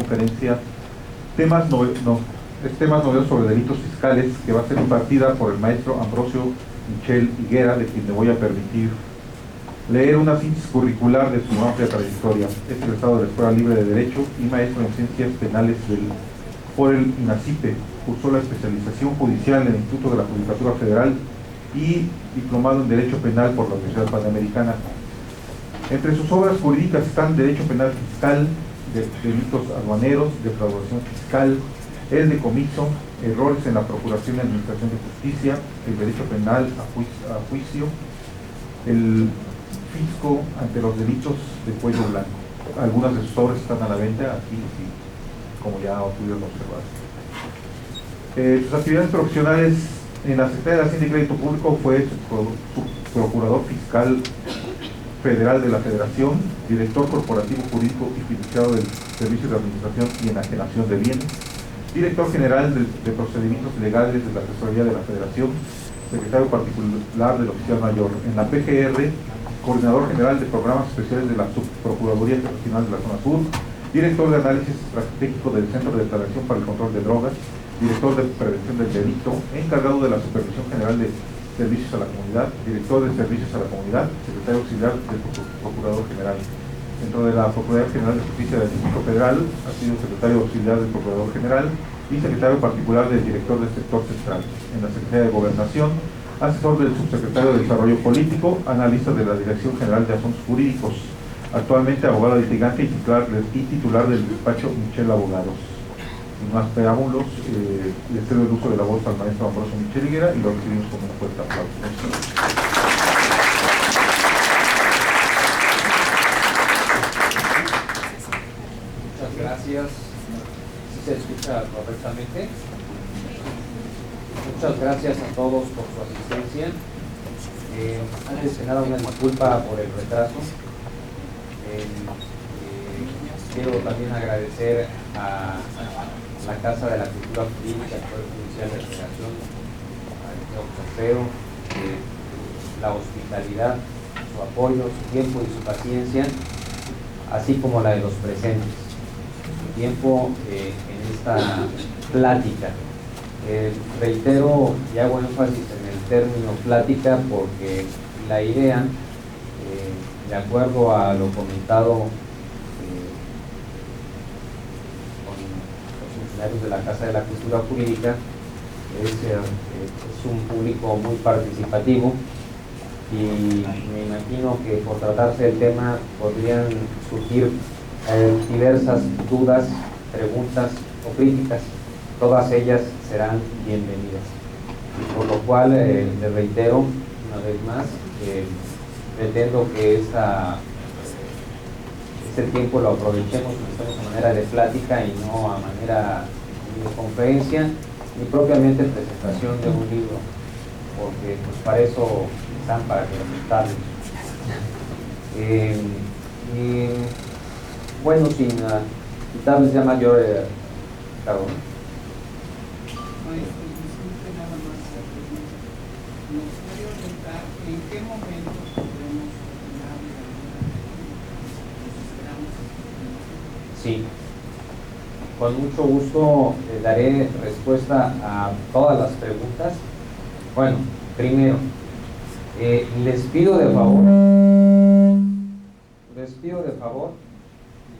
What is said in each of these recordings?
conferencia temas novedosos sobre delitos fiscales, que va a ser impartida por el maestro Ambrosio Michel Higuera, de quien me voy a permitir leer una síntesis curricular de su amplia trayectoria. Es egresado de la Escuela Libre de Derecho y maestro en Ciencias Penales por el INACIPE. Cursó la especialización judicial en el Instituto de la Judicatura Federal y diplomado en Derecho Penal por la Universidad Panamericana. Entre sus obras jurídicas están Derecho Penal Fiscal, Delitos Aduaneros, Defraudación Fiscal, el decomiso, Errores en la Procuración y Administración de Justicia, el Derecho Penal a juicio, el Fisco ante los delitos de cuello blanco. Algunas de sus obras están a la venta aquí, como ya pudieron observar. Sus actividades profesionales en la Secretaría de Hacienda y Crédito Público fue procurador fiscal federal de la Federación, director corporativo jurídico y fiduciario del Servicio de Administración y Enajenación de Bienes, director general de procedimientos legales de la Tesorería de la Federación, secretario particular del oficial mayor. En la PGR, coordinador general de programas especiales de la Subprocuraduría Regional de la Zona Sur, director de análisis estratégico del Centro de Declaración para el Control de Drogas, director de prevención del delito, encargado de la supervisión general de servicios a la comunidad, director de servicios a la comunidad, secretario auxiliar del procurador general. Dentro de la Procuraduría General de Justicia del Distrito Federal ha sido secretario auxiliar del procurador general y secretario particular del director del sector central. En la Secretaría de Gobernación, asesor del subsecretario de Desarrollo Político, analista de la Dirección General de Asuntos Jurídicos, actualmente abogado litigante y titular del despacho Michel Abogados. Sin más preámbulos, le cedo el uso de la voz al maestro Ambrosio Michel Higuera y lo recibimos con un fuerte aplauso. Muchas gracias. ¿Sí se escucha correctamente? Muchas gracias a todos por su asistencia. Antes que nada, una disculpa por el retraso. Quiero también agradecer a la Casa de la Cultura Jurídica, al Poder Judicial de la Federación, al señor Pompeo, la hospitalidad, su apoyo, su tiempo y su paciencia, así como la de los presentes, su tiempo en esta plática. Reitero y hago énfasis en el término plática porque la idea, de acuerdo a lo comentado de la Casa de la Cultura Jurídica, es un público muy participativo y me imagino que por tratarse del tema podrían surgir diversas dudas, preguntas o críticas. Todas ellas serán bienvenidas. Y por lo cual, le reitero una vez más, pretendo que este tiempo lo aprovechemos a manera de plática y no a manera de conferencia ni propiamente presentación de un libro, porque pues para eso están, para que lo prestarles. Y bueno, sin quitarles ya mayor cargo. Disculpe nada más, ¿nos puede orientar en qué momento podremos ordenar la Sí, con mucho gusto daré respuesta a todas las preguntas. Bueno, primero, les pido de favor,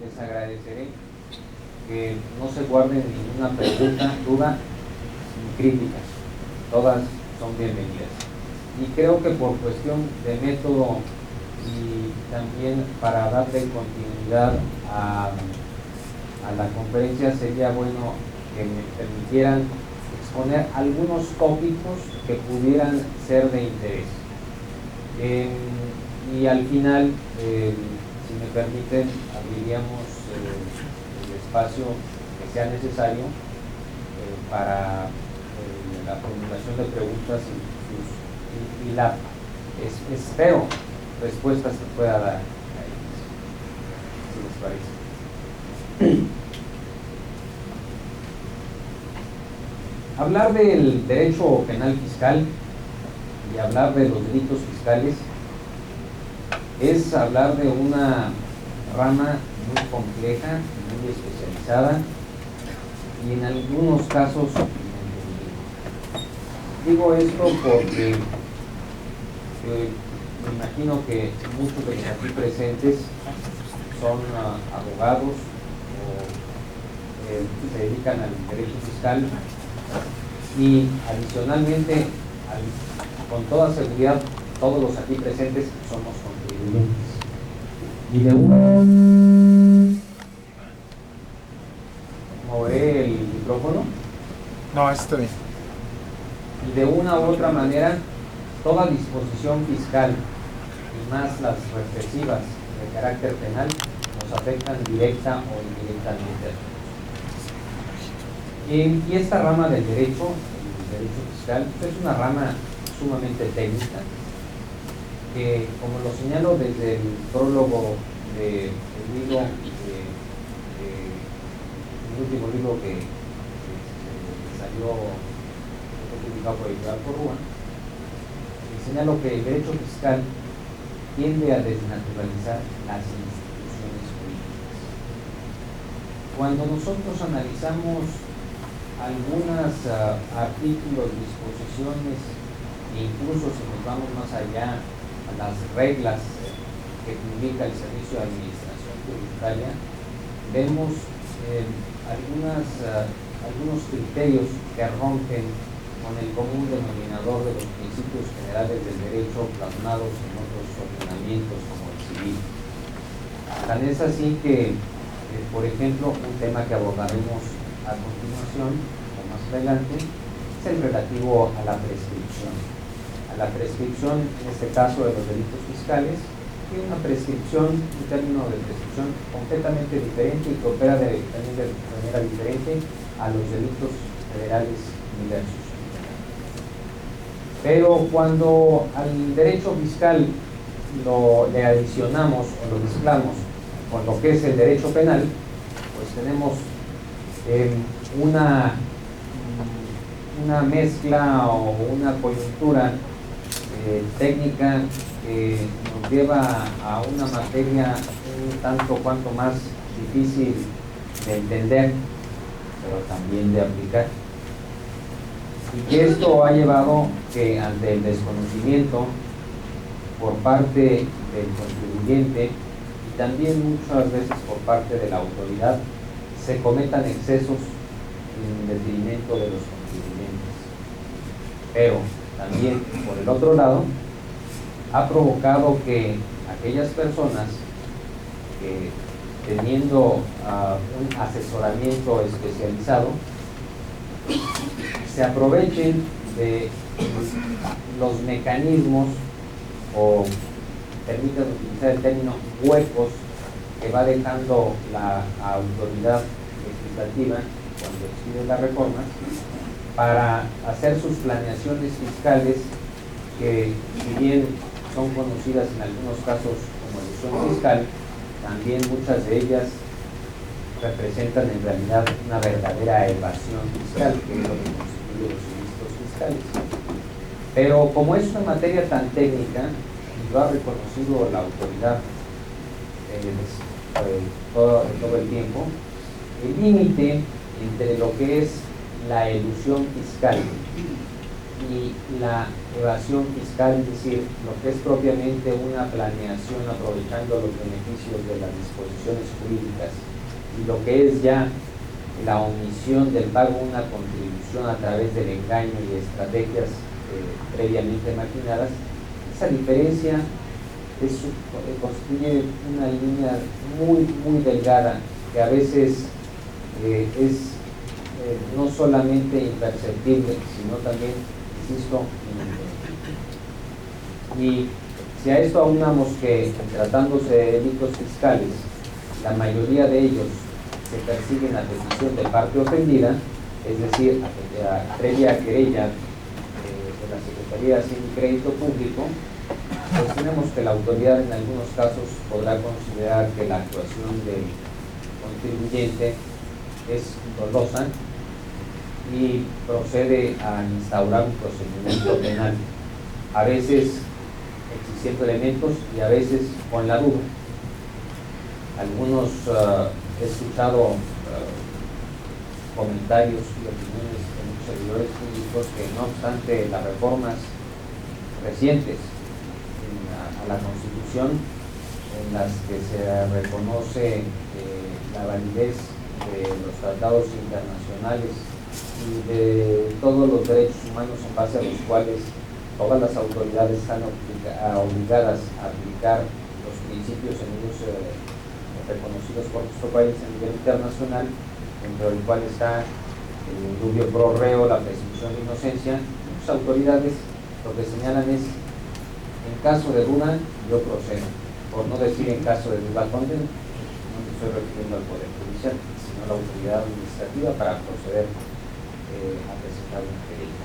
les agradeceré que no se guarden ninguna pregunta, duda ni críticas. Todas son bienvenidas. Y creo que por cuestión de método y también para darle continuidad a la conferencia, sería bueno que me permitieran exponer algunos tópicos que pudieran ser de interés. Y al final, si me permiten, abriríamos el espacio que sea necesario para la formulación de preguntas y la espero respuestas que pueda dar a ellas, si les parece. Hablar del derecho penal fiscal y hablar de los delitos fiscales es hablar de una rama muy compleja, muy especializada y en algunos casos digo esto porque me imagino que muchos de los aquí presentes son abogados o se dedican al derecho fiscal y adicionalmente, con toda seguridad, todos los aquí presentes somos contribuyentes. Y de ¿moveré el micrófono? No, está bien. Y de una u otra manera, toda disposición fiscal y más las represivas de carácter penal nos afectan directa o indirectamente. Y esta rama del derecho, el derecho fiscal, es una rama sumamente técnica que, como lo señalo desde el prólogo del libro, el último libro que salió publicado por Editorial Porrúa, señalo que el derecho fiscal tiende a desnaturalizar las instituciones políticas. Cuando nosotros analizamos algunos artículos, disposiciones e incluso si nos vamos más allá a las reglas que publica el Servicio de Administración Tributaria, vemos algunos criterios que rompen con el común denominador de los principios generales del derecho plasmados en otros ordenamientos como el civil. Tan es así que, por ejemplo, un tema que abordaremos a continuación o más adelante es el relativo a la prescripción. A la prescripción, en este caso, de los delitos fiscales, tiene una prescripción, un término de prescripción completamente diferente y que opera también de manera diferente a los delitos federales diversos. Pero cuando al derecho fiscal le adicionamos o lo mezclamos con lo que es el derecho penal, pues tenemos una mezcla o una coyuntura técnica que nos lleva a una materia un tanto cuanto más difícil de entender, pero también de aplicar. Y que esto ha llevado que ante el desconocimiento por parte del contribuyente y también muchas veces por parte de la autoridad se cometan excesos en detrimento de los contribuyentes. Pero también, por el otro lado, ha provocado que aquellas personas que, teniendo un asesoramiento especializado, se aprovechen de los mecanismos o permitan utilizar el término huecos que va dejando la autoridad legislativa cuando expide las reformas para hacer sus planeaciones fiscales que, si bien son conocidas en algunos casos como elusión fiscal, también muchas de ellas representan en realidad una verdadera evasión fiscal, que es lo que constituye los ilícitos fiscales. Pero como es una materia tan técnica, y lo ha reconocido la autoridad todo el tiempo, el límite entre lo que es la elusión fiscal y la evasión fiscal, es decir, lo que es propiamente una planeación aprovechando los beneficios de las disposiciones jurídicas, y lo que es ya la omisión del pago de una contribución a través del engaño y estrategias previamente maquinadas, esa diferencia constituye una línea muy delgada que a veces es no solamente imperceptible, sino también, insisto, y si a esto aunamos que, tratándose de delitos fiscales, la mayoría de ellos se persiguen a petición de parte ofendida, es decir, previa querella de la Secretaría de Hacienda y Crédito Público, pues tenemos que la autoridad en algunos casos podrá considerar que la actuación del contribuyente es dolosa y procede a instaurar un procedimiento penal, a veces existiendo elementos y a veces con la duda. algunos he escuchado comentarios y opiniones de muchos servidores públicos que, no obstante las reformas recientes a la Constitución, en las que se reconoce la validez de los tratados internacionales y de todos los derechos humanos en base a los cuales todas las autoridades están obligadas a aplicar los principios en ellos reconocidos por nuestro país a nivel internacional, entre el cual está el indubio pro reo, la presunción de inocencia. Muchas autoridades lo que señalan es: en caso de duda, yo procedo. Por no decir en caso de duda condeno, no me estoy refiriendo al Poder Judicial, sino a la autoridad administrativa para proceder a presentar una querella.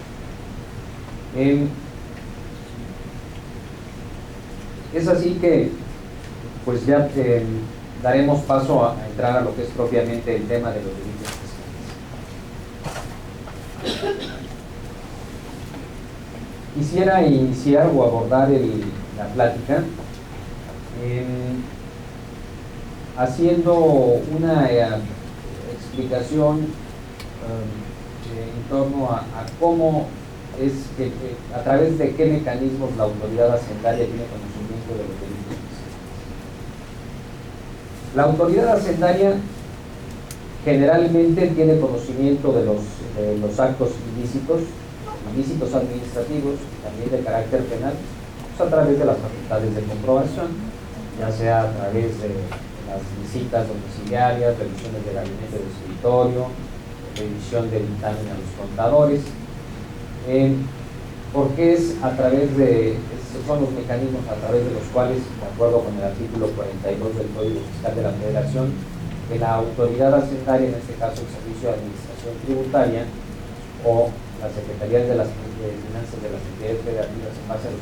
Es así que, pues ya daremos paso a entrar a lo que es propiamente el tema de los delitos fiscales. Quisiera iniciar o abordar la plática haciendo una explicación en torno a cómo es que a través de qué mecanismos la autoridad hacendaria tiene conocimiento de los delitos fiscales. La autoridad hacendaria generalmente tiene conocimiento de los actos ilícitos administrativos, también de carácter penal, pues a través de las facultades de comprobación, ya sea a través de las visitas domiciliarias, revisiones de gabinete de escritorio, revisión del dictamen a los contadores, porque son los mecanismos a través de los cuales, de acuerdo con el artículo 42 del Código Fiscal de la Federación, que la autoridad hacendaria, en este caso el Servicio de Administración Tributaria o las Secretarías de las Finanzas de las entidades federativas en base a los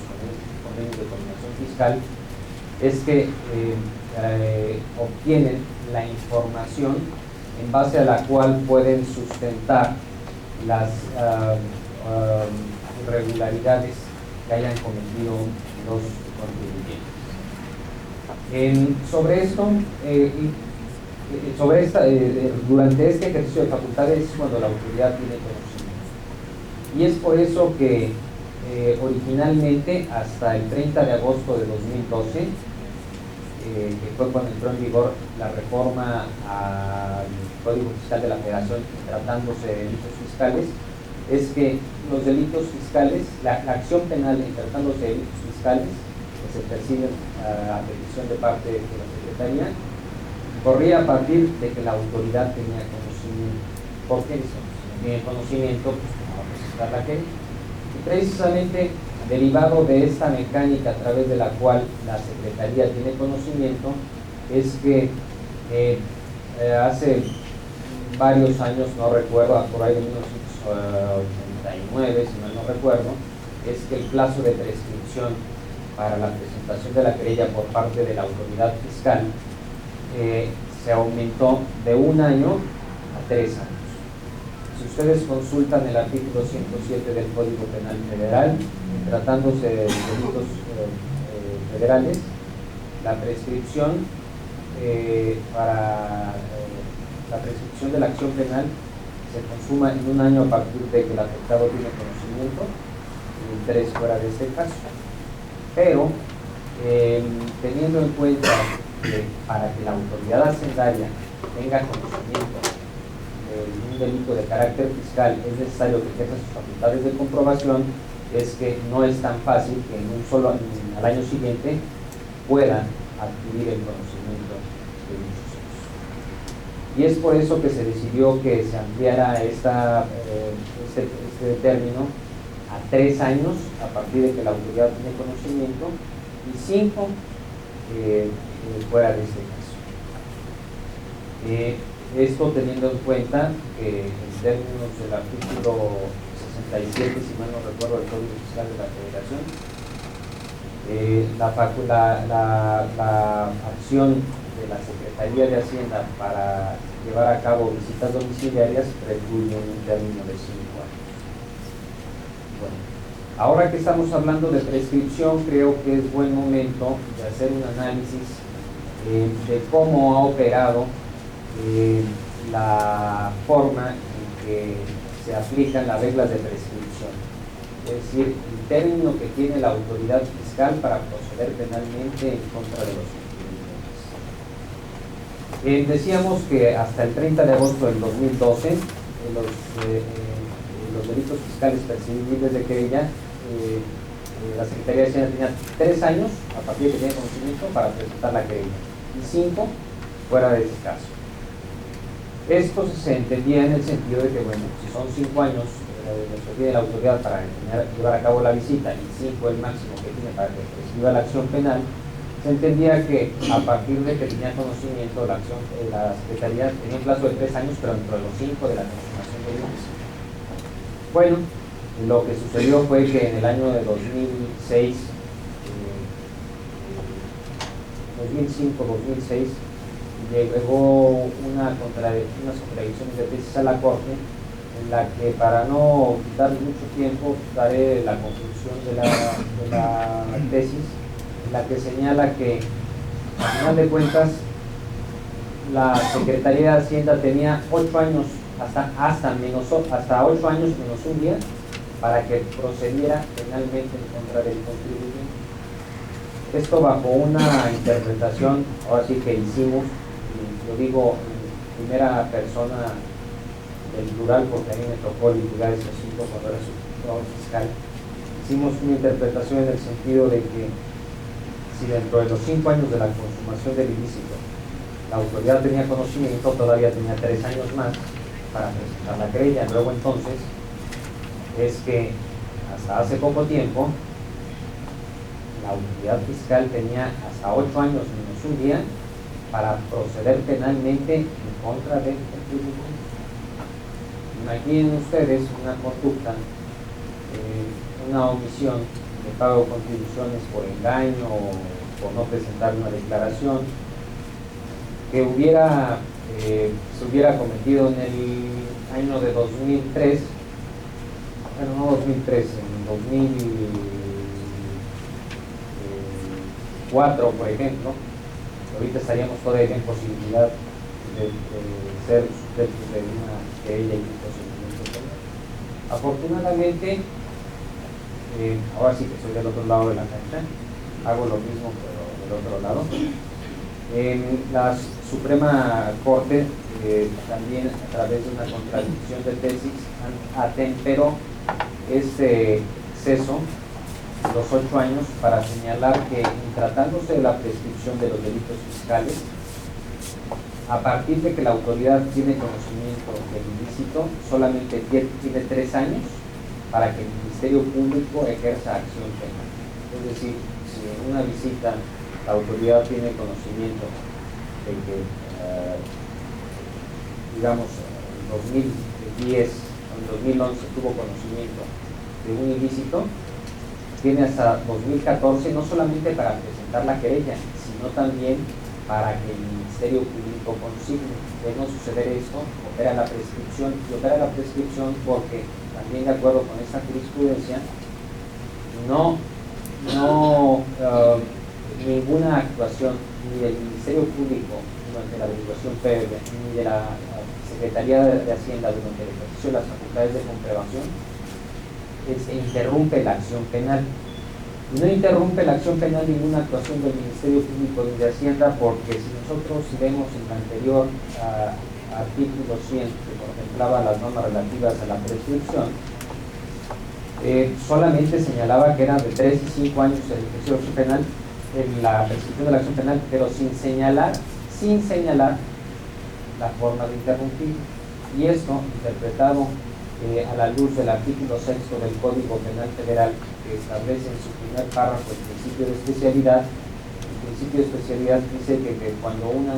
convenios de coordinación fiscal, es que obtienen la información en base a la cual pueden sustentar las irregularidades que hayan cometido los contribuyentes. Durante este ejercicio de facultades es cuando la autoridad tiene conocimiento. Y es por eso que originalmente, hasta el 30 de agosto de 2012, que fue cuando entró en vigor la reforma al Código Fiscal de la Federación, tratándose de delitos fiscales, es que los delitos fiscales, la acción penal tratándose de delitos fiscales que se persiguen a petición de parte de la Secretaría, corría a partir de que la autoridad tenía conocimiento. ¿Por qué eso? Si no tiene conocimiento, pues no va a presentar la querella. Y precisamente derivado de esta mecánica a través de la cual la Secretaría tiene conocimiento, es que hace varios años, no recuerdo, por ahí de 1989, si mal no recuerdo, es que el plazo de prescripción para la presentación de la querella por parte de la autoridad fiscal se aumentó de 1 año a 3 años. Si ustedes consultan el artículo 107 del Código Penal Federal, tratándose de delitos federales, la prescripción la prescripción de la acción penal se consuma en 1 año a partir de que el afectado tiene conocimiento, y en 3 fuera de este caso. Pero teniendo en cuenta que para que la autoridad hacendaria tenga conocimiento de un delito de carácter fiscal es necesario que ejerza sus facultades de comprobación, es que no es tan fácil que al año siguiente pueda adquirir el conocimiento de dichos hechos. Y es por eso que se decidió que se ampliara este término a 3 años a partir de que la autoridad tiene conocimiento y 5 fuera de este caso. Esto teniendo en cuenta que en términos del artículo 67, si mal no recuerdo, del Código Fiscal de la Federación, la acción de la Secretaría de Hacienda para llevar a cabo visitas domiciliarias precluye un término de 5 años. Bueno, ahora que estamos hablando de prescripción, creo que es buen momento de hacer un análisis de cómo ha operado la forma en que se aplican las reglas de prescripción, es decir, el término que tiene la autoridad fiscal para proceder penalmente en contra de los contribuyentes. Decíamos que hasta el 30 de agosto del 2012 los delitos fiscales percibibles de querella, la Secretaría de Hacienda tenía 3 años a partir de que tenía conocimiento para presentar la querella y 5 fuera de ese caso. Esto se entendía en el sentido de que, bueno, si son 5 años de la autoridad para llevar a cabo la visita y 5 el máximo que tiene para que prescriba la acción penal, se entendía que a partir de que tenía conocimiento la Secretaría tenía un plazo de 3 años, pero dentro de los 5 de la consumación del ilícito. Bueno, lo que sucedió fue que en el año de 2006, 2005-2006, llegó unas contradicciones de tesis a la Corte, en la que, para no dar mucho tiempo, daré la conclusión de la tesis, en la que señala que, al final de cuentas, la Secretaría de Hacienda tenía 8 años, hasta 8 años menos un día, para que procediera penalmente en contra del contribuyente. Esto bajo una interpretación, ahora sí que hicimos, y lo digo en primera persona del plural porque a mí me tocó litigar ese asunto cuando era subprocurador fiscal. Hicimos una interpretación en el sentido de que si dentro de los 5 años de la consumación del ilícito la autoridad tenía conocimiento, todavía tenía 3 años más para presentar la querella. Luego entonces es que hasta hace poco tiempo la autoridad fiscal tenía hasta 8 años menos un día para proceder penalmente en contra del contribuyente. Imaginen ustedes una conducta, una omisión de pago de contribuciones por engaño o por no presentar una declaración que se hubiera cometido en el año de 2003, bueno, no 2003, en 2004, por ejemplo. Ahorita estaríamos todavía en posibilidad de ser sujetos de una querella y un procedimiento penal. Afortunadamente, ahora sí que soy del otro lado de la cancha, hago lo mismo pero del otro lado. La Suprema Corte también, a través de una contradicción de tesis, atemperó este exceso, los 8 años, para señalar que, en tratándose de la prescripción de los delitos fiscales, a partir de que la autoridad tiene conocimiento del ilícito, solamente tiene 3 años para que el Ministerio Público ejerza acción penal. Es decir, si en una visita la autoridad tiene conocimiento de que, digamos, en 2010 o en 2011 tuvo conocimiento de un ilícito, tiene hasta 2014 no solamente para presentar la querella, sino también para que el Ministerio Público consigne. De no suceder esto, opera la prescripción, y opera la prescripción porque, también de acuerdo con esta jurisprudencia, ninguna actuación ni del Ministerio Público durante la averiguación previa, ni de la Secretaría de Hacienda durante el ejercicio de las facultades de comprobación, interrumpe la acción penal. Y no interrumpe la acción penal ninguna actuación del Ministerio Público ni de Hacienda, porque si nosotros vemos en el anterior artículo 100, que contemplaba las normas relativas a la prescripción, solamente señalaba que eran de 3 y 5 años el ejercicio de la acción penal, en la prescripción de la acción penal, pero sin señalar la forma de interrumpir. Y esto, interpretado a la luz del artículo 6 del Código Penal Federal, que establece en su primer párrafo el principio de especialidad. El principio de especialidad dice que cuando hay una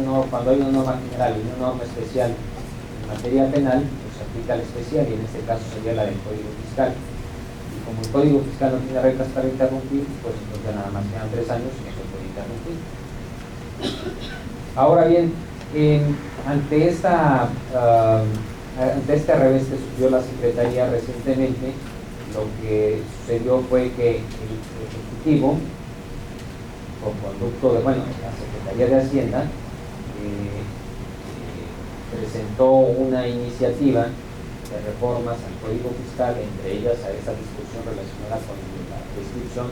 norma general y una norma especial en materia penal, pues se aplica la especial, y en este caso sería la del Código Fiscal. Y como el Código Fiscal no tiene reglas para interrumpir, pues ya nada más quedan 3 años y no se puede interrumpir. Ahora bien, ante este revés que sufrió la Secretaría recientemente, lo que sucedió fue que el Ejecutivo por conducto de, bueno, la Secretaría de Hacienda presentó una iniciativa de reformas al Código Fiscal, entre ellas a esa discusión relacionada con la prescripción,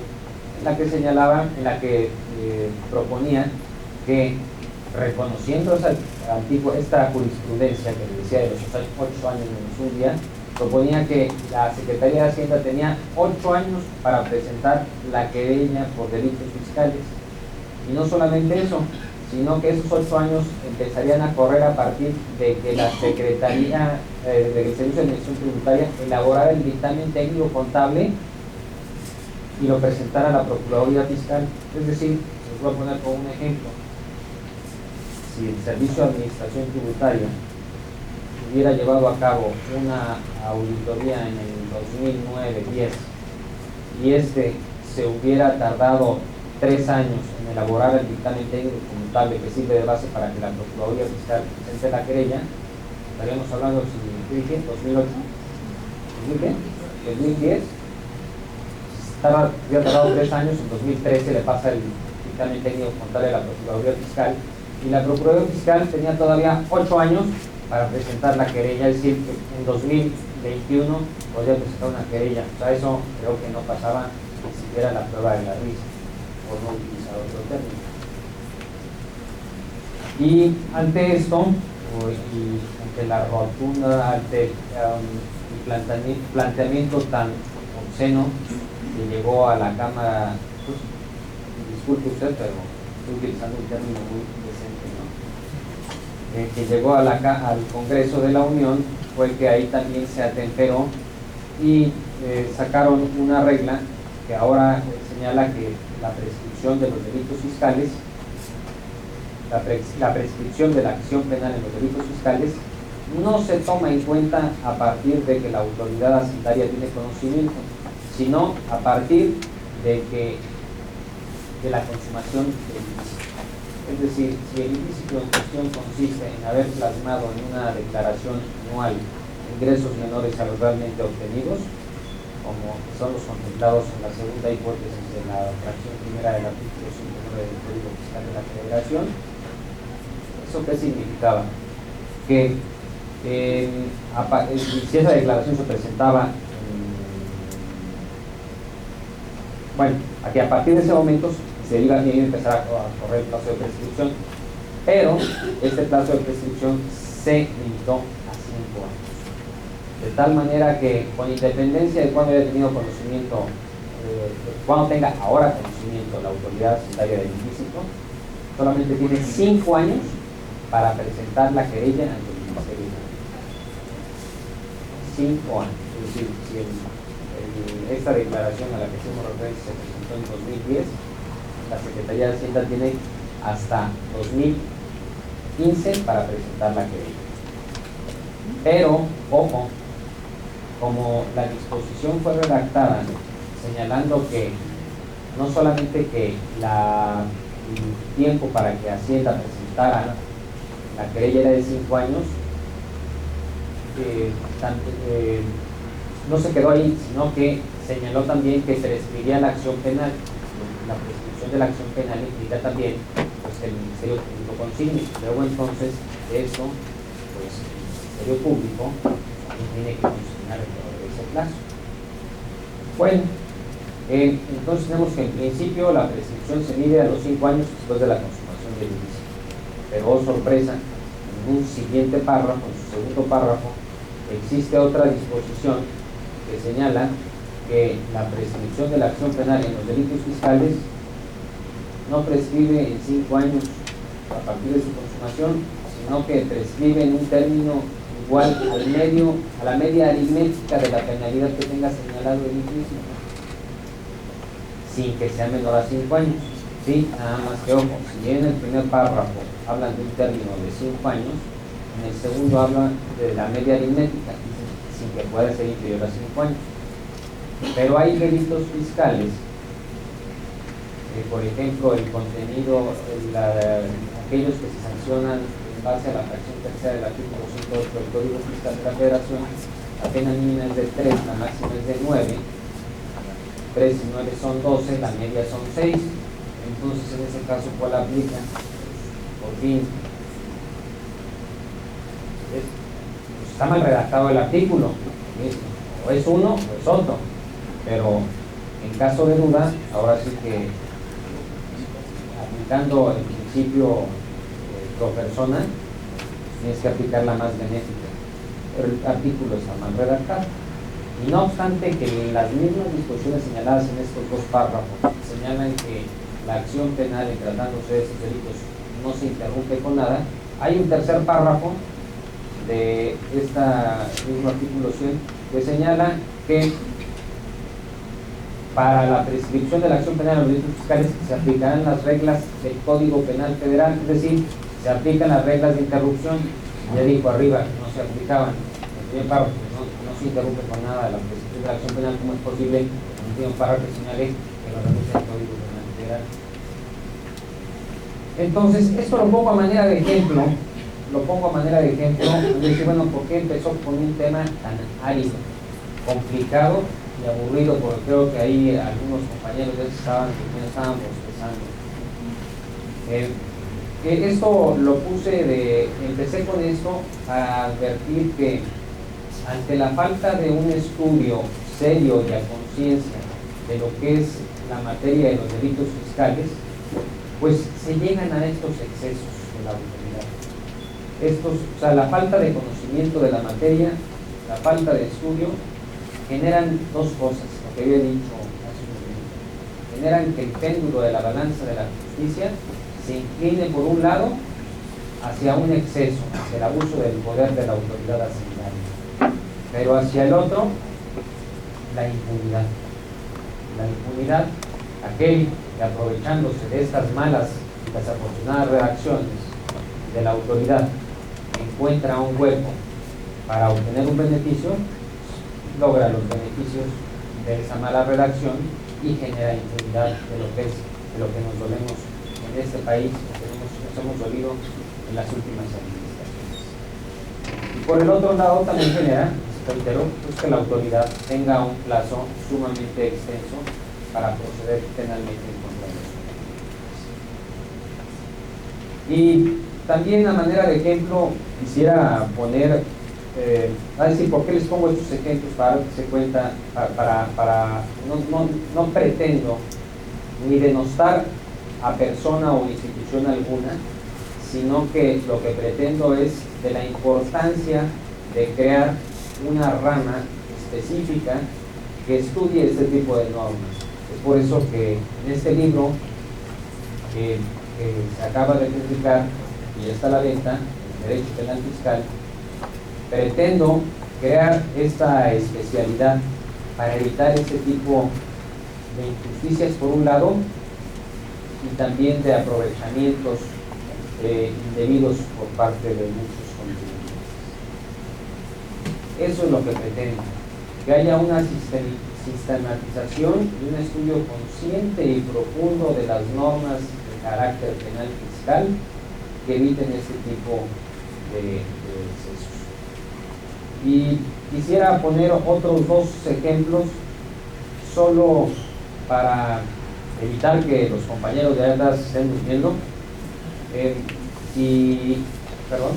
en la que señalaba, en la que proponía que, reconociendo esta jurisprudencia que le decía de los 8 años menos un día, proponía que la Secretaría de Hacienda tenía 8 años para presentar la querella por delitos fiscales. Y no solamente eso, sino que esos 8 años empezarían a correr a partir de que la Secretaría del Servicio de Administración Tributaria elaborara el dictamen técnico contable y lo presentara a la Procuraduría Fiscal. Es decir, les voy a poner como un ejemplo: si el Servicio de Administración Tributaria hubiera llevado a cabo una auditoría en el 2009-10 y se hubiera tardado 3 años en elaborar el dictamen técnico contable que sirve de base para que la Procuraduría Fiscal presente la querella, estaríamos hablando, si dije, 2008, 2010, hubiera tardado 3 años, en 2013 le pasa el dictamen técnico contable a la Procuraduría Fiscal, y la Procuraduría Fiscal tenía todavía 8 años para presentar la querella, es decir, que en 2021 podría presentar una querella. O sea, eso creo que no pasaba ni siquiera la prueba de la risa, por no utilizar otro término. Y ante esto, y ante la rotunda, ante el planteamiento tan obsceno que llegó a la Cámara, pues, disculpe usted, pero estoy utilizando un término muy decente, ¿no? Que llegó al Congreso de la Unión, fue que ahí también se atemperó y sacaron una regla que ahora señala que la prescripción de los delitos fiscales, la prescripción de la acción penal en los delitos fiscales no se toma en cuenta a partir de que la autoridad hacendaria tiene conocimiento, sino a partir de la consumación del ilícito. Es decir, si el ilícito en cuestión consiste en haber plasmado en una declaración anual ingresos menores a los realmente obtenidos, como son los contemplados en la segunda hipótesis de la fracción primera del artículo 109 del Código Fiscal de la Federación, ¿eso qué significaba? Que si esa declaración se presentaba aquí a partir de ese momento se iba a empezar a correr el plazo de prescripción, pero este plazo de prescripción se limitó a 5 años. De tal manera que, con independencia de cuando haya tenido conocimiento, cuando tenga ahora conocimiento la autoridad hacendaria del ilícito, solamente tiene 5 años para presentar la querella ante el Ministerio Público. 5 años. Es decir, si esta declaración a la que hicimos referencia se presentó en 2010, la Secretaría de Hacienda tiene hasta 2015 para presentar la querella. Pero, ojo, como la disposición fue redactada señalando que no solamente que el tiempo para que Hacienda presentara la querella era de 5 años, no se quedó ahí, sino que señaló también que prescribía la acción penal. La prescripción de la acción penal implica también pues, que el Ministerio Público consigne. Luego entonces eso, pues el Ministerio Público también tiene que consignar dentro de ese plazo. Bueno, entonces tenemos que en principio la prescripción se mide a los 5 años después de la consumación del ilícito. Pero, oh sorpresa, en un siguiente párrafo, en su segundo párrafo, existe otra disposición que señala que la prescripción de la acción penal en los delitos fiscales no prescribe en 5 años a partir de su consumación, sino que prescribe en un término igual a la media aritmética de la penalidad que tenga señalado el ilícito, sin que sea menor a 5 años. Sí, nada más que ojo, si en el primer párrafo hablan de un término de 5 años, en el segundo hablan de la media aritmética, sin que pueda ser inferior a 5 años. Pero hay delitos fiscales, por ejemplo, el contenido, aquellos que se sancionan en base a la fracción tercera del artículo 108 del Código Fiscal de la Federación, la pena mínima es de 3, la máxima es de 9, 3 y 9 son 12, la media son 6, Entonces, en ese caso, ¿cuál aplica? Por fin, está mal redactado el artículo, o es uno o es otro, pero en caso de duda, ahora sí que aplicando el principio pro persona, tienes que aplicar la más benéfica. El artículo está mal redactado. Y no obstante que las mismas disposiciones señaladas en estos dos párrafos señalan que la acción penal en tratándose de estos delitos no se interrumpe con nada, hay un tercer párrafo de este mismo artículo 100 que señala que para la prescripción de la acción penal de los delitos fiscales se aplicarán las reglas del Código Penal Federal, es decir, se aplican las reglas de interrupción. Ya dijo arriba que no se aplicaban, en primer párrafo no se interrumpe con nada la prescripción de la acción penal. ¿Cómo es posible? En el primer párrafo que señale que lo reduce el Código Penal Federal. Entonces, esto lo pongo a manera de ejemplo, decir, bueno, ¿por qué empezó con un tema tan árido, complicado y aburrido? Porque creo que ahí algunos compañeros ya estaban bostezando. Esto lo empecé con esto para advertir que ante la falta de un estudio serio y a conciencia de lo que es la materia de los delitos fiscales, pues se llegan a estos excesos de la autoridad. La falta de conocimiento de la materia, la falta de estudio, generan dos cosas, lo que había dicho hace un momento. Generan que el péndulo de la balanza de la justicia se incline por un lado hacia un exceso, hacia el abuso del poder de la autoridad hacendaria, pero hacia el otro, la impunidad. La impunidad, aquel que aprovechándose de estas malas y desafortunadas redacciones de la autoridad encuentra un hueco para obtener un beneficio, logra los beneficios de esa mala redacción y genera impunidad de lo que nos dolemos en este país, nos hemos dolido en las últimas administraciones. Y por el otro lado también genera, reitero, pues que la autoridad tenga un plazo sumamente extenso para proceder penalmente en contra de los. Y también a manera de ejemplo quisiera poner, decir, ¿por qué les pongo estos ejemplos? Para darse cuenta, no pretendo ni denostar a persona o institución alguna, sino que lo que pretendo es de la importancia de crear una rama específica que estudie este tipo de normas. Es por eso que en este libro que se acaba de publicar y ya está a la venta, el Derecho Penal Fiscal, pretendo crear esta especialidad para evitar este tipo de injusticias por un lado y también de aprovechamientos indebidos por parte de muchos contribuyentes. Eso es lo que pretendo, que haya una sistematización y un estudio consciente y profundo de las normas de carácter penal fiscal que eviten este tipo de excesos. Y quisiera poner otros dos ejemplos solo para evitar que los compañeros de atrás estén durmiendo. Perdón.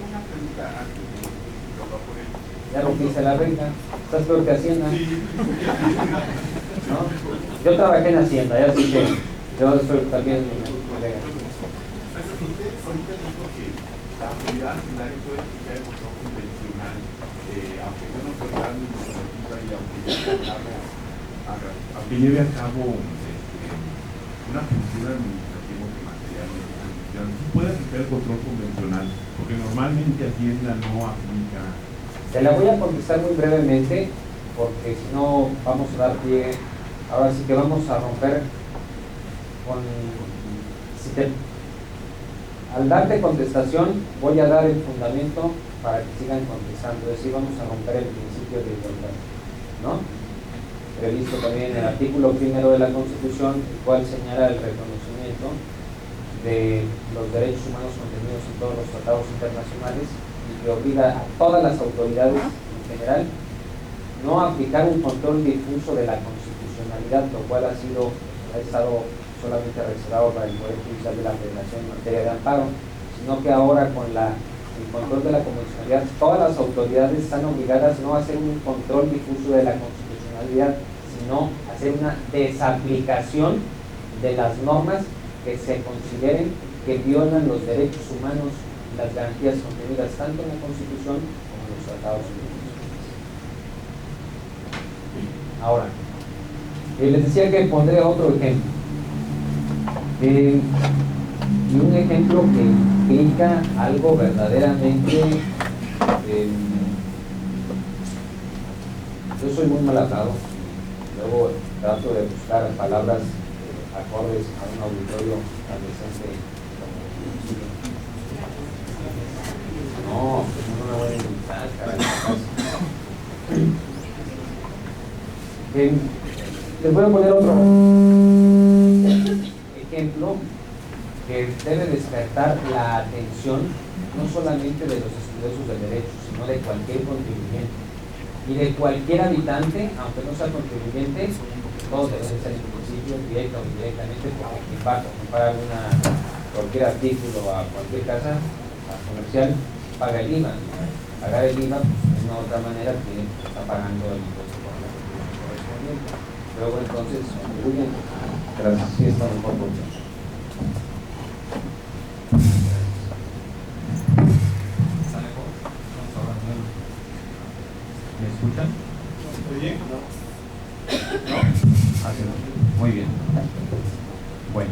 Una pregunta antes de lo va a poner. Ya rompiste la regla, estás peor que Hacienda. ¿No? Yo trabajé en Hacienda, ya sé que yo soy también colega. Ahorita dijo que la autoridad hacendaria puede aplicar el control convencional, aunque bueno, pues darle normativa y aunque lleve a cabo una función administrativa que material de administración, puede aplicar el control convencional, porque normalmente Hacienda no aplica. Te la voy a contestar muy brevemente, porque si no vamos a dar pie, ahora sí que vamos a romper con... Al darte contestación voy a dar el fundamento para que sigan contestando, es decir, vamos a romper el principio de igualdad, ¿no? Previsto también en el artículo 1 de la Constitución, el cual señala el reconocimiento de los derechos humanos contenidos en todos los tratados internacionales y que obliga a todas las autoridades en general no a aplicar un control difuso de la constitucionalidad, lo cual ha sido ha estado solamente reservado para el Poder Judicial de la Federación en materia de amparo, sino que ahora con el control de la constitucionalidad, todas las autoridades están obligadas no a hacer un control difuso de la constitucionalidad, sino a hacer una desaplicación de las normas que se consideren que violan los derechos humanos y las garantías contenidas tanto en la Constitución como en los tratados internacionales. Ahora, les decía que pondré otro ejemplo. Y un ejemplo que implica algo verdaderamente... yo soy muy mal hablado, luego trato de buscar palabras acordes a un auditorio tan decente. No, pues no me voy a invitar, caray. Les voy a poner otro ejemplo que debe despertar la atención no solamente de los estudiosos del derecho, sino de cualquier contribuyente y de cualquier habitante, aunque no sea contribuyente. Todos deben ser en principio, directa o indirectamente, porque quien va a comprar cualquier artículo a cualquier casa comercial paga el IVA. Pagar el IVA de una u otra manera que está pagando el impuesto por la correspondiente. Luego entonces contribuyen. Gracias. Sí, está mejor por mí. ¿Está mejor? ¿Me escuchan? Oye, Muy bien. Bueno.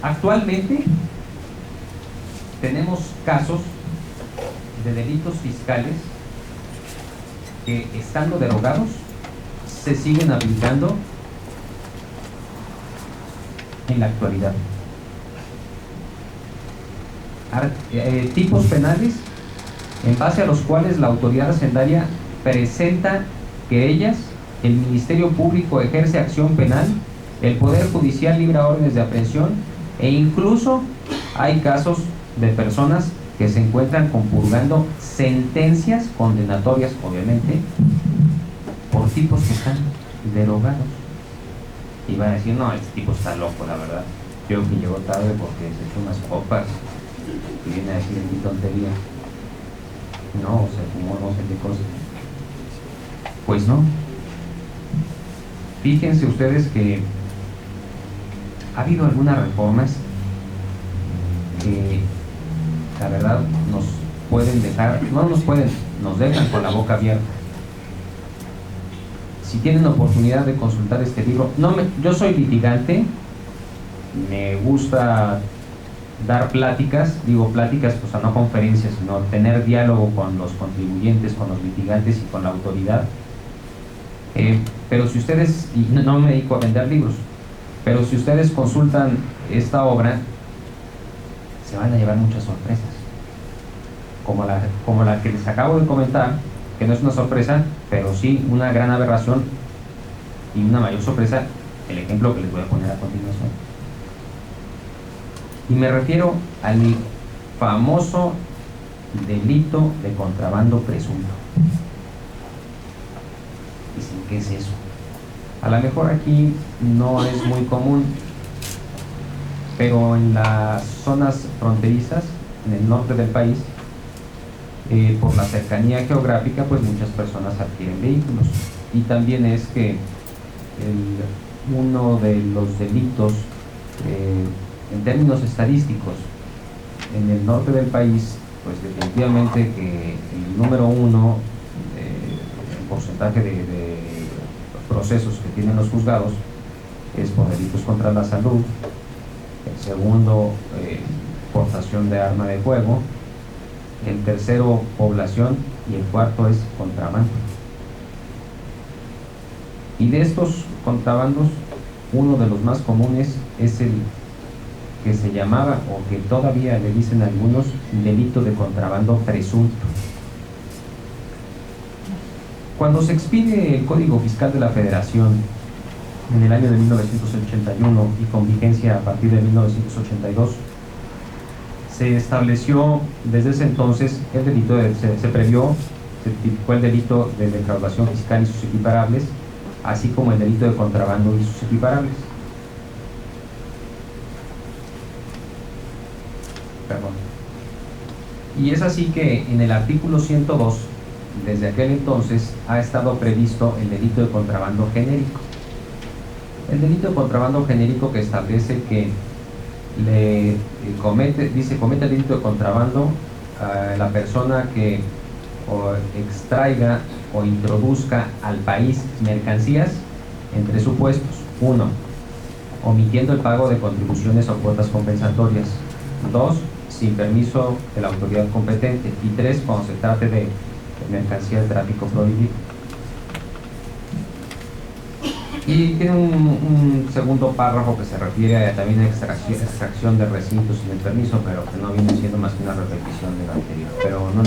Actualmente tenemos casos de delitos fiscales que, estando derogados, se siguen aplicando en la actualidad. Tipos penales en base a los cuales la autoridad hacendaria presenta querellas, el Ministerio Público ejerce acción penal, el Poder Judicial libra órdenes de aprehensión e incluso hay casos de personas que se encuentran compurgando sentencias condenatorias, obviamente, por tipos que están derogados. Y van a decir, no, este tipo está loco, la verdad. Creo que llegó tarde porque se echó unas copas y viene a decir mi tontería. No, se fumó no sé qué cosa. Pues no. Fíjense ustedes que ha habido algunas reformas que la verdad nos pueden dejar, no nos pueden, nos dejan con la boca abierta. Si tienen oportunidad de consultar este libro, yo soy litigante, me gusta dar pláticas, digo pláticas, pues no conferencias, sino tener diálogo con los contribuyentes, con los litigantes y con la autoridad. Pero si ustedes, y no me dedico a vender libros, pero si ustedes consultan esta obra, se van a llevar muchas sorpresas, como la que les acabo de comentar, que no es una sorpresa, pero sí una gran aberración y una mayor sorpresa, el ejemplo que les voy a poner a continuación. Y me refiero al famoso delito de contrabando presunto. Dicen, ¿qué es eso? A lo mejor aquí no es muy común, pero en las zonas fronterizas, en el norte del país, por la cercanía geográfica, pues muchas personas adquieren vehículos. Y también es que uno de los delitos, en términos estadísticos, en el norte del país, pues definitivamente que el número uno, el porcentaje de procesos que tienen los juzgados es por delitos contra la salud, el segundo, portación de arma de fuego, el tercero, población, y el cuarto es contrabando. Y de estos contrabandos, uno de los más comunes es el que se llamaba, o que todavía le dicen algunos, delito de contrabando presunto. Cuando se expide el Código Fiscal de la Federación en el año de 1981 y con vigencia a partir de 1982, se estableció desde ese entonces el delito se tipificó el delito de defraudación fiscal y sus equiparables, así como el delito de contrabando y sus equiparables. Perdón. Y es así que en el artículo 102, desde aquel entonces, ha estado previsto el delito de contrabando genérico. El delito de contrabando genérico que establece que comete el delito de contrabando a la persona que o extraiga o introduzca al país mercancías en tres supuestos. 1. Omitiendo el pago de contribuciones o cuotas compensatorias. 2. Sin permiso de la autoridad competente. Y 3. Cuando se trate de mercancía de tráfico prohibido. Y tiene un segundo párrafo que se refiere también a extracción de recintos sin el permiso, pero que no viene siendo más que una repetición del anterior. Pero no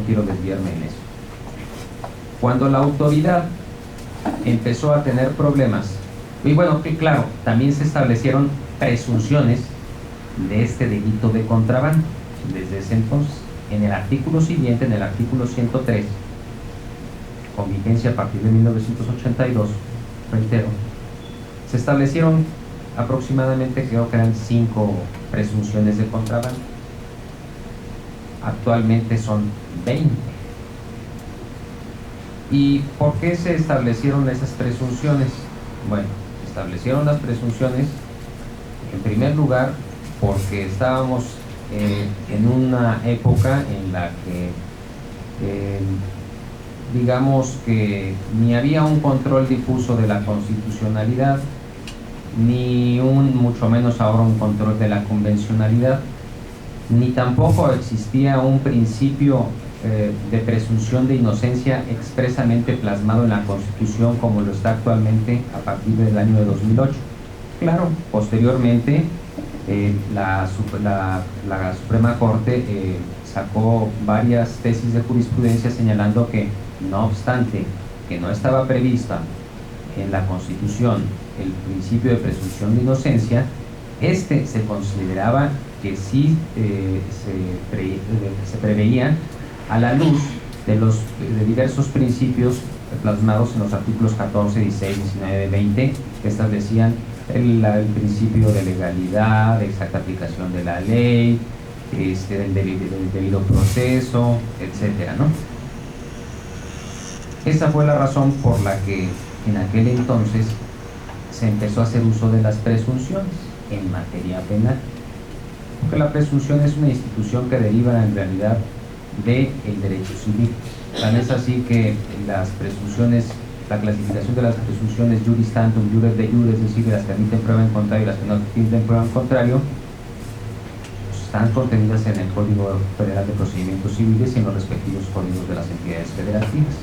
quiero desviarme en eso. Cuando la autoridad empezó a tener problemas, y bueno, que claro, también se establecieron presunciones de este delito de contrabando desde ese entonces. En el artículo siguiente, en el artículo 103, con vigencia a partir de 1982, reitero, se establecieron aproximadamente, creo que eran 5 presunciones de contrabando. Actualmente son 20. ¿Y por qué se establecieron esas presunciones? Bueno, se establecieron las presunciones en primer lugar porque estábamos en una época en la que digamos que ni había un control difuso de la constitucionalidad, ni mucho menos ahora un control de la convencionalidad, ni tampoco existía un principio de presunción de inocencia expresamente plasmado en la Constitución como lo está actualmente a partir del año de 2008. Claro, posteriormente la Suprema Corte sacó varias tesis de jurisprudencia señalando que, no obstante que no estaba prevista en la Constitución el principio de presunción de inocencia, se consideraba que sí se preveía a la luz de diversos principios plasmados en los artículos 14, 16, 19, 20, que establecían el principio de legalidad, de exacta aplicación de la ley, del debido proceso, etcétera, ¿no? Esa fue la razón por la que en aquel entonces se empezó a hacer uso de las presunciones en materia penal, porque la presunción es una institución que deriva en realidad del derecho civil. Tan es así que las presunciones, la clasificación de las presunciones juris tantum, jures de jure, es decir, las que admiten prueba en contrario y las que no admiten prueba en contrario, están contenidas en el Código Federal de Procedimientos Civiles y en los respectivos códigos de las entidades federativas.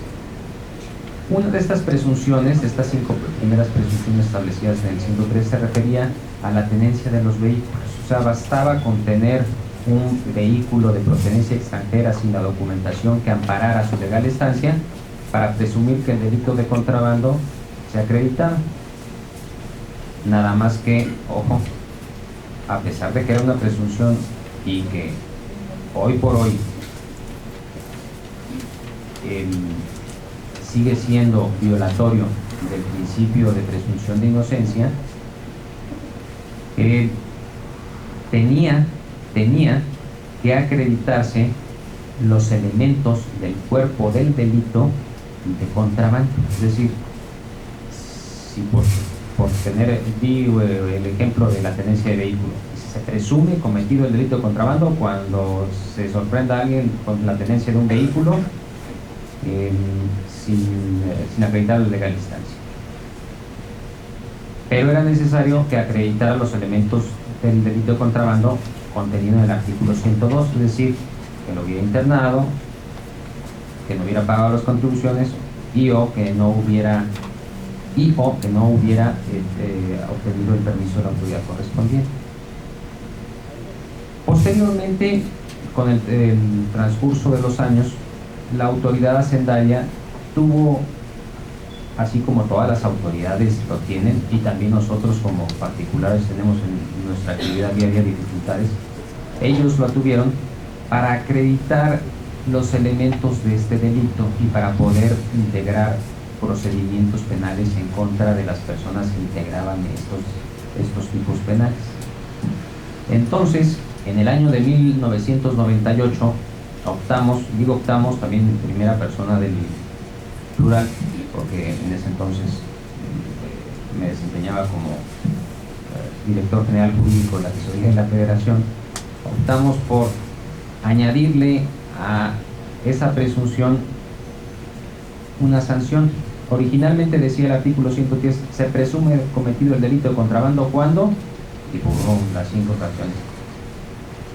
Una de estas presunciones, de estas 5 primeras presunciones establecidas en el 103, se refería a la tenencia de los vehículos. O sea, bastaba con tener un vehículo de procedencia extranjera sin la documentación que amparara su legal estancia para presumir que el delito de contrabando se acreditaba. Nada más que, ojo, a pesar de que era una presunción y que hoy por hoy sigue siendo violatorio del principio de presunción de inocencia, tenía que acreditarse los elementos del cuerpo del delito de contrabando. Es decir, si por tener el ejemplo de la tenencia de vehículo, se presume cometido el delito de contrabando cuando se sorprenda a alguien con la tenencia de un vehículo sin acreditar la legal instancia. Pero era necesario que acreditara los elementos del delito de contrabando contenido en el artículo 102, es decir, que no hubiera internado, que no hubiera pagado las contribuciones o que no hubiera obtenido el permiso de la autoridad correspondiente. Posteriormente, con el transcurso de los años, la autoridad hacendaria tuvo, así como todas las autoridades lo tienen, y también nosotros como particulares tenemos en nuestra actividad diaria dificultades, ellos lo tuvieron para acreditar los elementos de este delito y para poder integrar procedimientos penales en contra de las personas que integraban estos tipos penales. Entonces, en el año de 1998 optamos también en primera persona del plural, porque en ese entonces me desempeñaba como director general jurídico de la tesorería de la Federación. Optamos por añadirle a esa presunción una sanción. Originalmente decía el artículo 110, se presume cometido el delito de contrabando cuando, y puso las 5 fracciones.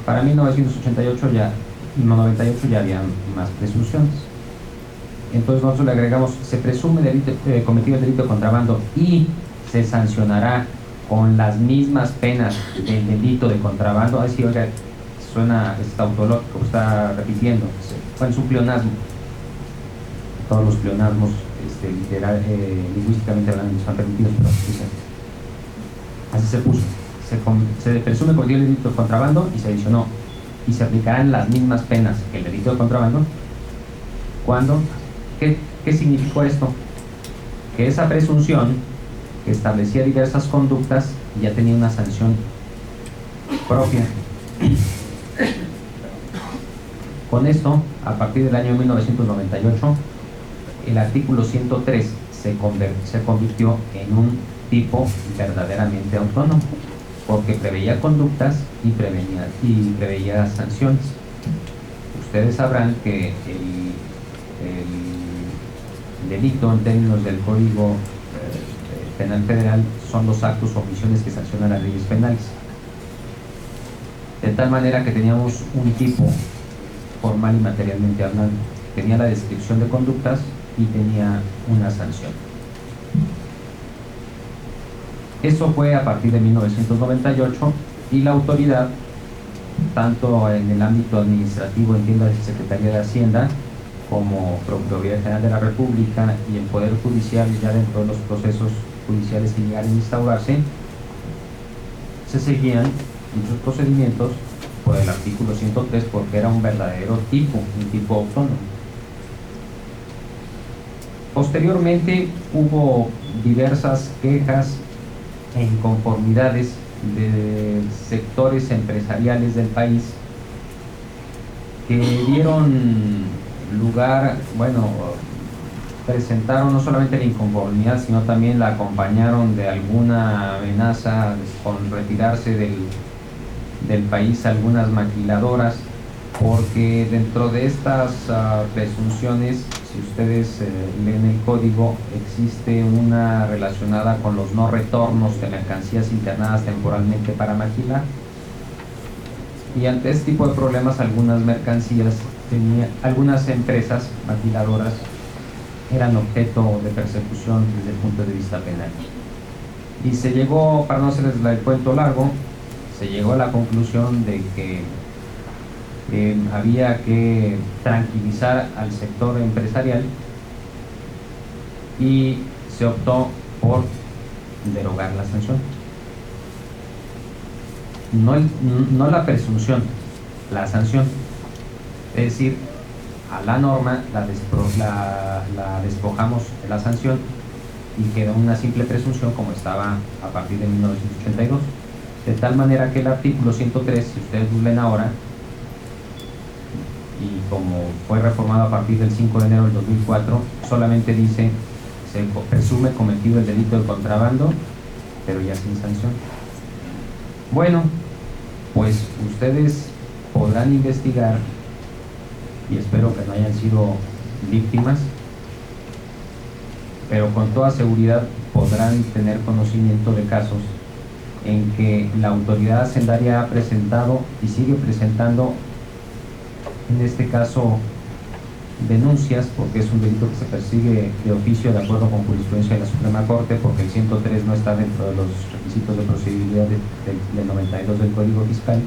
Para 1998 ya, 98 ya había más presunciones. Entonces nosotros le agregamos, se presume cometido el delito de contrabando y se sancionará con las mismas penas del delito de contrabando. Así, oiga, suena tautológico, está repitiendo. Bueno, es un pleonasmo. Todos los pleonasmos lingüísticamente hablando están permitidos, pero así se puso. Se presume cometido el delito de contrabando y se adicionó, y se aplicarán las mismas penas que el delito de contrabando. ¿Cuándo? ¿Qué significó esto? Que esa presunción que establecía diversas conductas ya tenía una sanción propia. Con esto, a partir del año 1998, el artículo 103 se convirtió en un tipo verdaderamente autónomo, porque preveía conductas y preveía sanciones. Ustedes sabrán que el delito en términos del Código Penal Federal son los actos o omisiones que sancionan las leyes penales. De tal manera que teníamos un tipo formal y materialmente hablando. Tenía la descripción de conductas y tenía una sanción. Eso fue a partir de 1998 y la autoridad, tanto en el ámbito administrativo, entiéndase Secretaría de Hacienda, como Procuraduría General de la República y el Poder Judicial, ya dentro de los procesos judiciales que llegaron a instaurarse, se seguían dichos procedimientos por el artículo 103 porque era un verdadero tipo, un tipo autónomo. Posteriormente hubo diversas quejas e inconformidades de sectores empresariales del país que dieron lugar, presentaron no solamente la inconformidad, sino también la acompañaron de alguna amenaza con retirarse del país algunas maquiladoras, porque dentro de estas presunciones, si ustedes leen el código, existe una relacionada con los no retornos de mercancías internadas temporalmente para maquilar. Y ante este tipo de problemas, algunas empresas maquiladoras eran objeto de persecución desde el punto de vista penal. Y se llegó, para no hacerles el cuento largo, se llegó a la conclusión de que había que tranquilizar al sector empresarial y se optó por derogar la sanción. No la presunción, la sanción. Es decir, a la norma la despojamos de la sanción y quedó una simple presunción como estaba a partir de 1982. De tal manera que el artículo 103, si ustedes lo leen ahora, y como fue reformado a partir del 5 de enero del 2004, solamente dice, se presume cometido el delito de contrabando, pero ya sin sanción. Bueno, pues ustedes podrán investigar, y espero que no hayan sido víctimas, pero con toda seguridad podrán tener conocimiento de casos en que la autoridad hacendaria ha presentado y sigue presentando, en este caso, denuncias, porque es un delito que se persigue de oficio de acuerdo con jurisprudencia de la Suprema Corte, porque el 103 no está dentro de los requisitos de procedibilidad del 92 del Código Fiscal.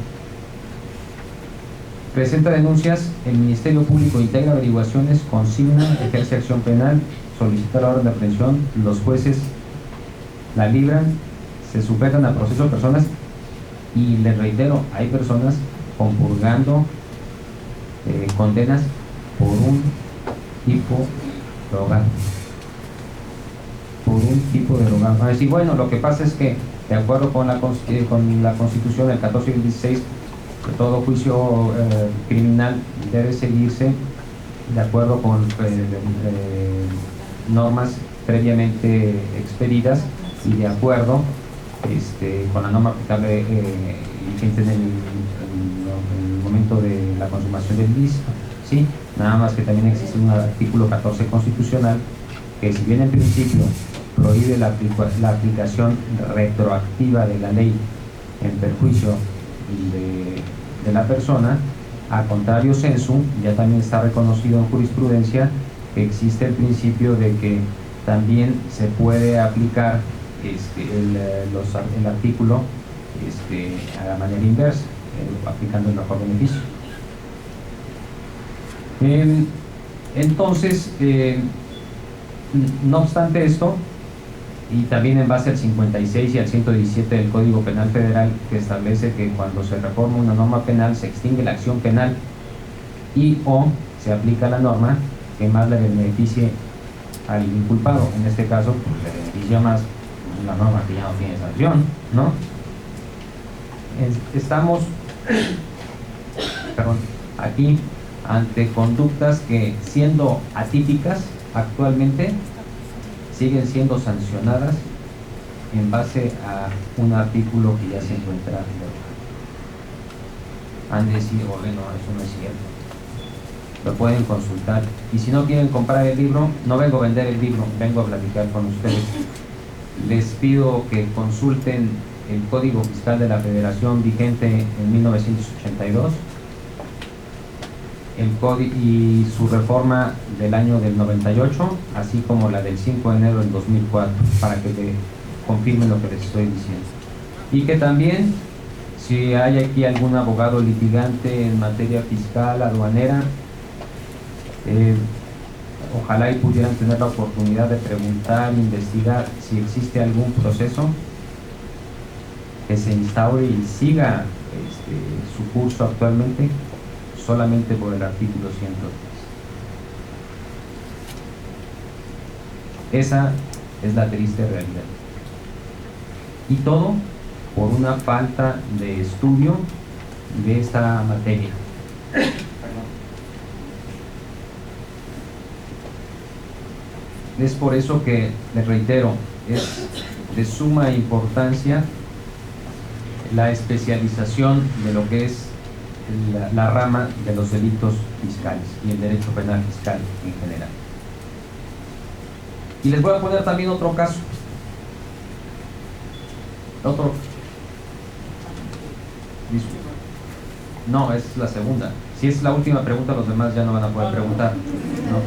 Presenta denuncias, el Ministerio Público integra averiguaciones, consigna, ejerce acción penal, solicita la orden de aprehensión, los jueces la libran, se sujetan a proceso de personas y les reitero, hay personas compurgando condenas por un tipo de hogar. por un tipo de derogado. Van a decir, bueno, lo que pasa es que de acuerdo con la Constitución del 14 y el 16, que todo juicio criminal debe seguirse de acuerdo con normas previamente expedidas y de acuerdo con la norma aplicable vigente en el momento de la consumación del ilícito, ¿sí? Nada más que también existe un artículo 14 constitucional que, si bien en principio prohíbe la aplicación retroactiva de la ley en perjuicio de la persona, a contrario sensu, ya también está reconocido en jurisprudencia que existe el principio de que también se puede aplicar el artículo a la manera inversa, aplicando el mejor beneficio. Entonces, no obstante esto, y también en base al 56 y al 117 del Código Penal Federal, que establece que cuando se reforma una norma penal se extingue la acción penal y o se aplica la norma que más le beneficie al inculpado. En este caso, pues, le beneficia más una norma que ya no tiene sanción, ¿no? Estamos aquí ante conductas que, siendo atípicas actualmente, siguen siendo sancionadas en base a un artículo que ya se encuentra derogado. Han de decir, bueno, eso no es cierto. Lo pueden consultar. Y si no quieren comprar el libro, no vengo a vender el libro, vengo a platicar con ustedes. Les pido que consulten el Código Fiscal de la Federación vigente en 1982 y su reforma del año del 98, así como la del 5 de enero del 2004, para que te confirmen lo que les estoy diciendo. Y que también, si hay aquí algún abogado litigante en materia fiscal, aduanera, ojalá y pudieran tener la oportunidad de preguntar, investigar si existe algún proceso que se instaure y siga su curso actualmente solamente por el artículo 103. Esa es la triste realidad. Y todo por una falta de estudio de esta materia. Es por eso que, les reitero, es de suma importancia la especialización de lo que es la rama de los delitos fiscales y el derecho penal fiscal en general. Y les voy a poner también otro caso. No, es la segunda. Si es la última pregunta, los demás ya no van a poder preguntar, ¿no?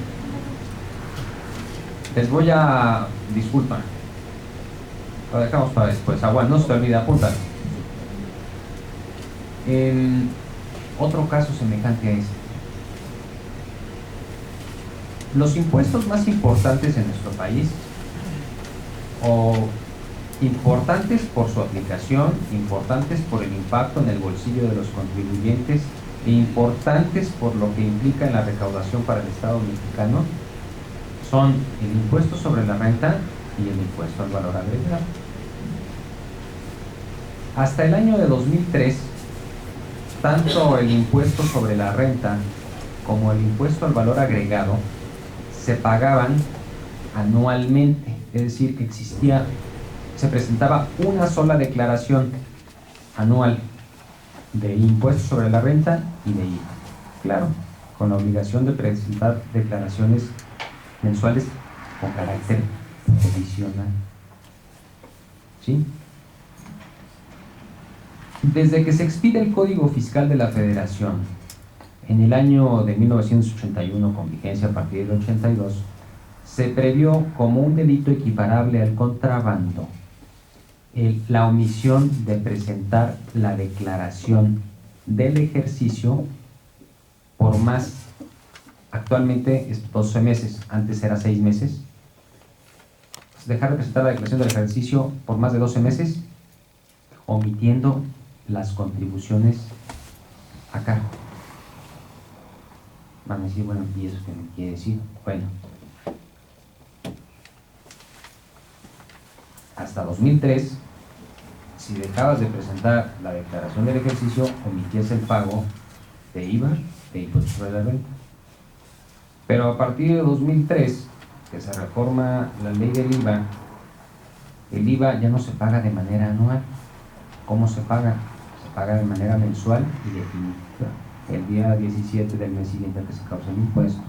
Les voy a... Disculpa. Lo dejamos para después. Aguanta, no se te olvide, apunta. Otro caso semejante a este. Los impuestos más importantes en nuestro país, o importantes por su aplicación, importantes por el impacto en el bolsillo de los contribuyentes e importantes por lo que implica en la recaudación para el Estado mexicano, son el impuesto sobre la renta y el impuesto al valor agregado. Hasta el año de 2003, tanto el impuesto sobre la renta como el impuesto al valor agregado se pagaban anualmente, es decir, se presentaba una sola declaración anual de impuesto sobre la renta y de IVA. Claro, con la obligación de presentar declaraciones mensuales con carácter provisional. ¿Sí? Desde que se expide el Código Fiscal de la Federación en el año de 1981, con vigencia a partir del 82, se previó como un delito equiparable al contrabando la omisión de presentar la declaración del ejercicio por más, actualmente es 12 meses, antes era 6 meses, dejar de presentar la declaración del ejercicio por más de 12 meses, omitiendo las contribuciones a cargo. Van a decir, bueno, ¿y eso qué me quiere decir? Bueno, hasta 2003, si dejabas de presentar la declaración del ejercicio, omitías el pago de IVA, de impuesto sobre la renta. Pero a partir de 2003, que se reforma la ley del IVA, el IVA ya no se paga de manera anual. ¿Cómo se paga? Se paga de manera mensual y definitiva, el día 17 del mes siguiente al que se causa el impuesto.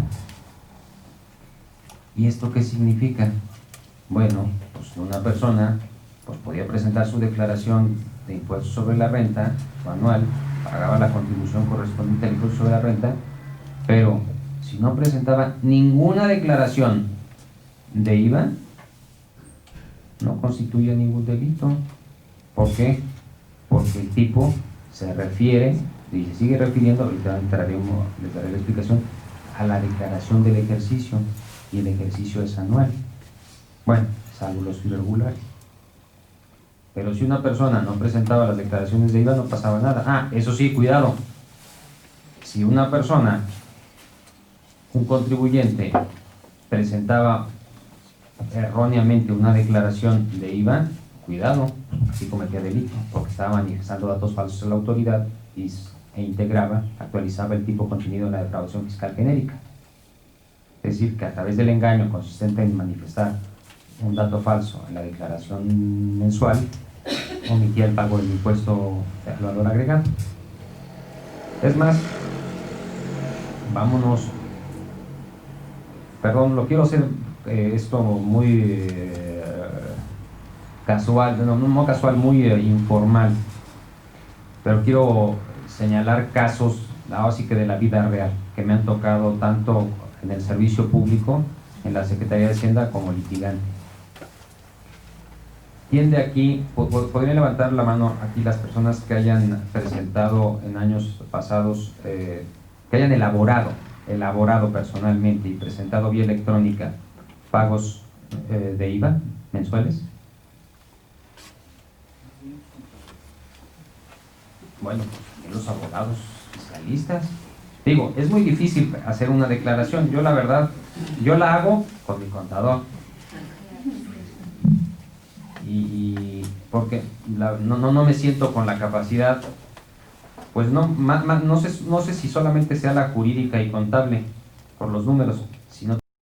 ¿Y esto qué significa? Bueno, pues una persona pues podía presentar su declaración de impuesto sobre la renta anual, pagaba la contribución correspondiente al impuesto sobre la renta, pero si no presentaba ninguna declaración de IVA, no constituye ningún delito. ¿Por qué? Porque el tipo se refiere, y se sigue refiriendo, ahorita les daré la explicación, a la declaración del ejercicio, y el ejercicio es anual. Bueno, salvo los irregulares. Pero si una persona no presentaba las declaraciones de IVA, no pasaba nada. Ah, eso sí, cuidado. Si una persona, un contribuyente, presentaba erróneamente una declaración de IVA, cuidado, así cometía delito, porque estaba manifestando datos falsos a la autoridad e integraba, actualizaba el tipo contenido en la defraudación fiscal genérica. Es decir, que a través del engaño consistente en manifestar un dato falso en la declaración mensual, omitía el pago del impuesto al valor agregado. Es más, vámonos, perdón, lo quiero hacer esto muy casual, no casual, muy informal, pero quiero señalar casos, así que de la vida real, que me han tocado tanto en el servicio público, en la Secretaría de Hacienda, como litigante. ¿Quién de aquí, podría levantar la mano aquí las personas que hayan presentado en años pasados, que hayan elaborado personalmente y presentado vía electrónica pagos de IVA mensuales? Bueno, pues los abogados fiscalistas. Digo, es muy difícil hacer una declaración. Yo la verdad, yo la hago con mi contador. Y porque no me siento con la capacidad, pues no sé si solamente sea la jurídica y contable por los números,